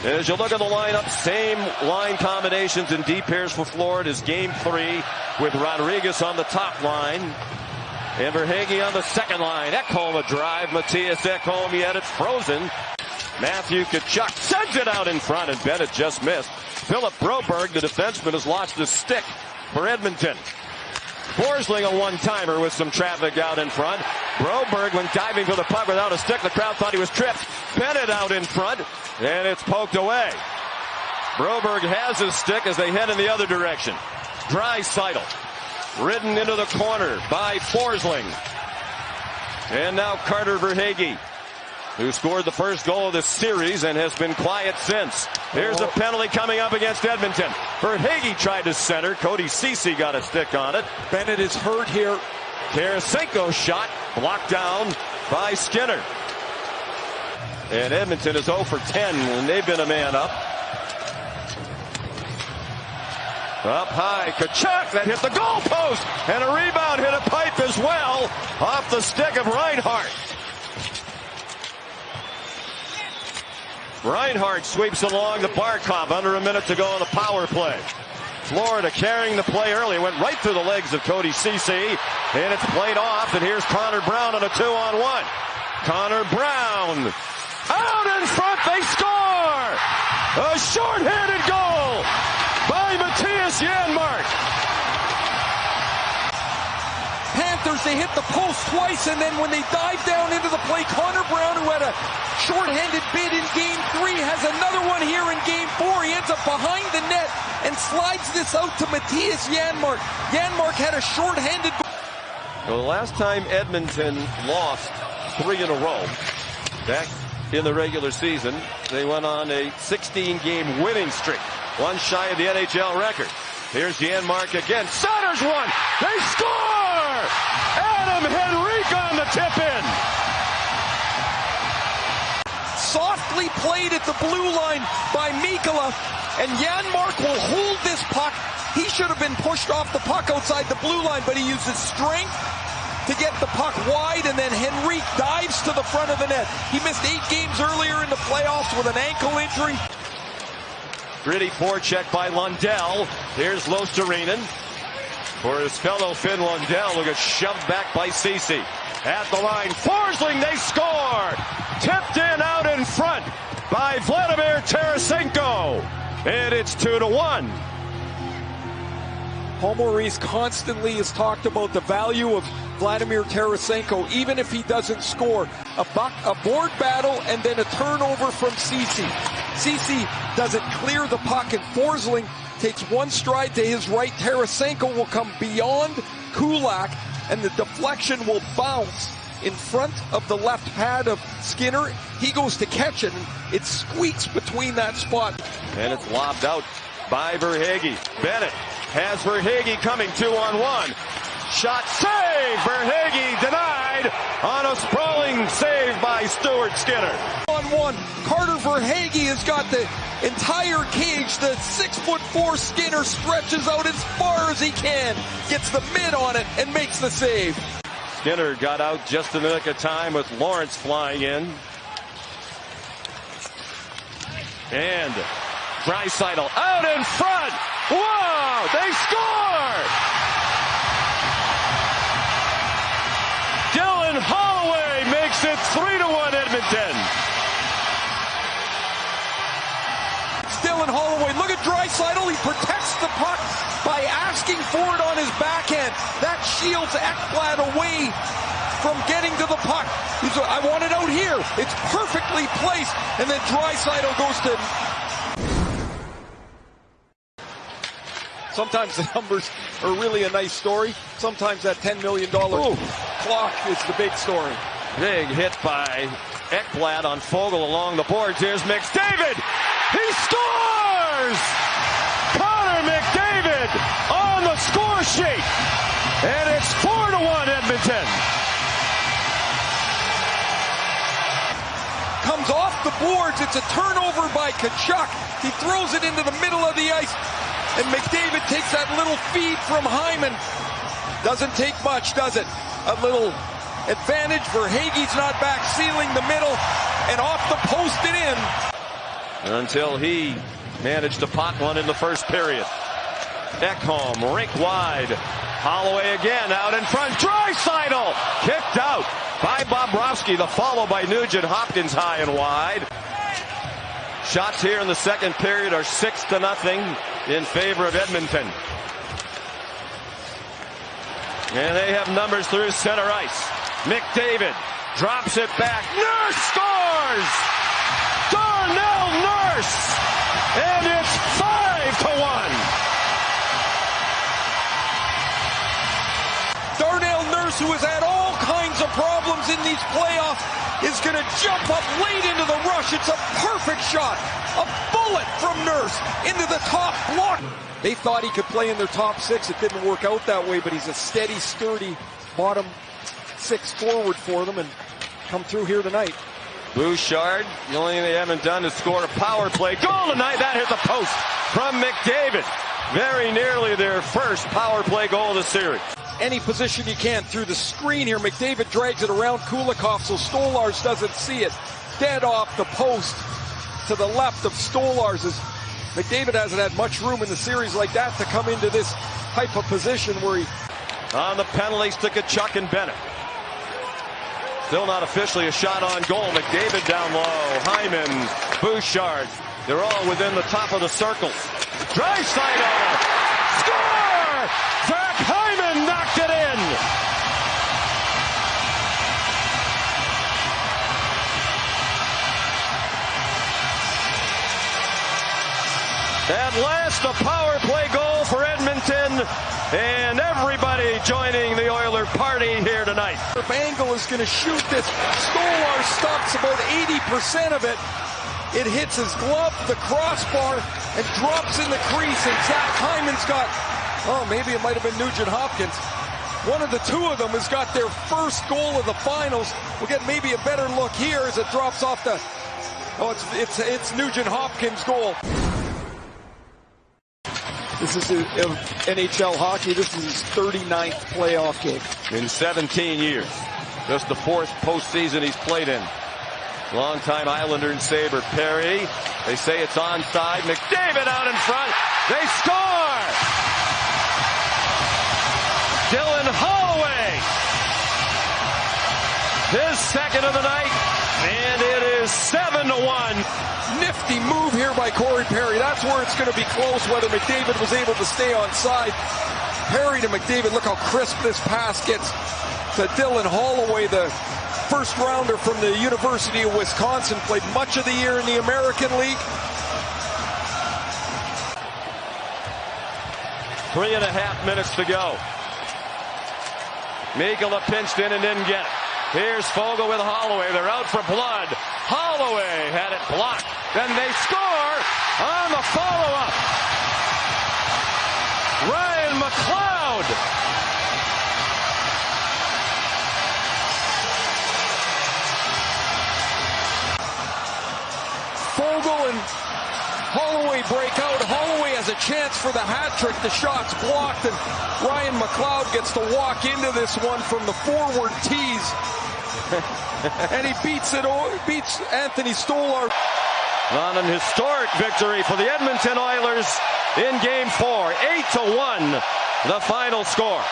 As you look at the lineup, same line combinations in deep pairs for Florida as game 3 with Rodriguez on the top line. And Verhaeghe on the second line. Ekholm a drive. Matthias Ekholm, yet it's frozen. Matthew Tkachuk sends it out in front, and Bennett just missed. Philip Broberg, the defenseman, has lost his stick for Edmonton. Forsling a one-timer with some traffic out in front. Broberg went diving for the puck without a stick. The crowd thought he was tripped. Bennett out in front, and it's poked away. Broberg has his stick as they head in the other direction. Draisaitl ridden into the corner by Forsling. And now Carter Verhaeghe, who scored the first goal of this series and has been quiet since. Here's a penalty coming up against Edmonton. Verhaeghe tried to center. Cody Ceci got a stick on it. Bennett is hurt here. Tarasenko's shot blocked down by Skinner. And Edmonton is 0 for 10 when they've been a man up. Up high, Tkachuk, that hit the goalpost, and a rebound hit a pipe as well off the stick of Reinhart. Reinhart sweeps along the Barkov, under a minute to go on the power play. Florida carrying the play early, went right through the legs of Cody Ceci, and it's played off, and here's Connor Brown on a 2-on-1. Connor Brown, out in front, they score! A short-handed goal by Matthias Janmark. Panthers, they hit the post twice, and then when they dive down into the play, Connor Brown, who had a short-handed bid in game 3, has another one here in game 4. He ends up behind the net and slides this out to Matthias Janmark. Janmark had a short-handed. Well, the last time Edmonton lost 3 in a row, back in the regular season, they went on a 16-game winning streak, one shy of the NHL record. Here's Janmark again, centers one, they score! Adam Henrique on the tip-in. Softly played at the blue line by Mikkola, and Janmark will hold this puck. He should have been pushed off the puck outside the blue line, but he uses strength to get the puck wide, and then Henrique dives to the front of the net. He missed 8 games earlier in the playoffs with an ankle injury. Gritty forecheck by Lundell. Here's Luostarinen for his fellow Finn Lundell, who gets shoved back by Ceci. At the line, Forsling, they score! Tipped in out in front by Vladimir Tarasenko. And it's 2-1. Paul Maurice constantly has talked about the value of Vladimir Tarasenko, even if he doesn't score. A board battle and then a turnover from Ceci. Ceci doesn't clear the puck, and Forsling takes one stride to his right. Tarasenko will come beyond Kulak, and the deflection will bounce in front of the left pad of Skinner. He goes to catch it, and it squeaks between that spot. And it's lobbed out by Verhaeghe. Bennett has Verhaeghe coming 2-on-1. Shot save! Verhaeghe denied on a sprawling save by Stuart Skinner. 1-1. Carter Verhaeghe has got the entire cage. The 6'4" Skinner stretches out as far as he can, gets the mid on it, and makes the save. Skinner got out just in the nick of time with Lawrence flying in. And Draisaitl out in front. Wow! They score! Dylan Holloway makes it 3-1 Edmonton. It's Dylan Holloway. Look at Draisaitl. He protects the puck by asking for it on his backhand. That shields Ekblad away from getting to the puck. He's, I want it out here. It's perfectly placed. And then Draisaitl goes to... Sometimes the numbers are really a nice story. Sometimes that $10 million clock is the big story. Big hit by Ekblad on Fogle along the boards. Here's McDavid. He scores! Connor McDavid on the score sheet. And it's 4-1 Edmonton. Comes off the boards. It's a turnover by Tkachuk. He throws it into the middle of the ice. And McDavid takes that little feed from Hyman. Doesn't take much, does it? A little advantage. Verhaeghe's not back, sealing the middle, and off the post and in. until he managed to pot one in the first period. Ekholm, rink wide. Holloway again out in front. Draisaitl kicked out by Bobrovsky. The follow by Nugent Hopkins high and wide. Shots here in the second period are 6-0 in favor of Edmonton. And they have numbers through center ice. McDavid drops it back. Nurse scores! Darnell Nurse! And it's 5-1. Darnell Nurse, who has had all kinds of problems in these playoffs, is going to jump up late into the rush. It's a perfect shot. A bullet from Nurse into the top block. They thought he could play in their top six. It didn't work out that way, but he's a steady, sturdy bottom six forward for them and come through here tonight. Bouchard, the only thing they haven't done is score a power play goal tonight. That hit the post from McDavid. Very nearly their first power play goal of the series. Any position you can through the screen here. McDavid drags it around Kulikov so Stolarz doesn't see it. Dead off the post to the left of Stolarz. McDavid hasn't had much room in the series like that to come into this type of position where he... On the penalties to Tkachuk and Bennett. Still not officially a shot on goal. McDavid down low. Hyman, Bouchard. They're all within the top of the circle. Draisaitl! Score! Zach Hyman knocked it in! At last, a power play goal for Edmonton, and everybody joining the Oiler party here tonight. Angle is going to shoot this. Stolarz stops about 80% of it. It hits his glove, the crossbar, and drops in the crease, and Zach Hyman's got, oh, maybe it might have been Nugent Hopkins. One of the two of them has got their first goal of the finals. We'll get maybe a better look here as it drops off the, oh, it's Nugent Hopkins' goal. This is NHL hockey. This is his 39th playoff game. In 17 years. Just the fourth postseason he's played in. Longtime Islander and Sabre Perry. They say it's onside. McDavid out in front. They score! Dylan Holloway. His second of the night. And it is 7-1. Nifty move here by Corey Perry. That's where it's going to be close, whether McDavid was able to stay on side. Perry to McDavid. Look how crisp this pass gets to Dylan Holloway, the first rounder from the University of Wisconsin. Played much of the year in the American League. 3.5 minutes to go. Mikula pinched in and didn't get it. Here's Fogle with Holloway. They're out for blood. Holloway had it blocked. Then they score on the follow-up. Ryan McLeod. Fogle and Holloway break out. Holloway has a chance for the hat trick. The shot's blocked, and Ryan McLeod gets to walk into this one from the forward tees. And he beats Anthony Stolarz. On an historic victory for the Edmonton Oilers in Game 4. 8-1, the final score.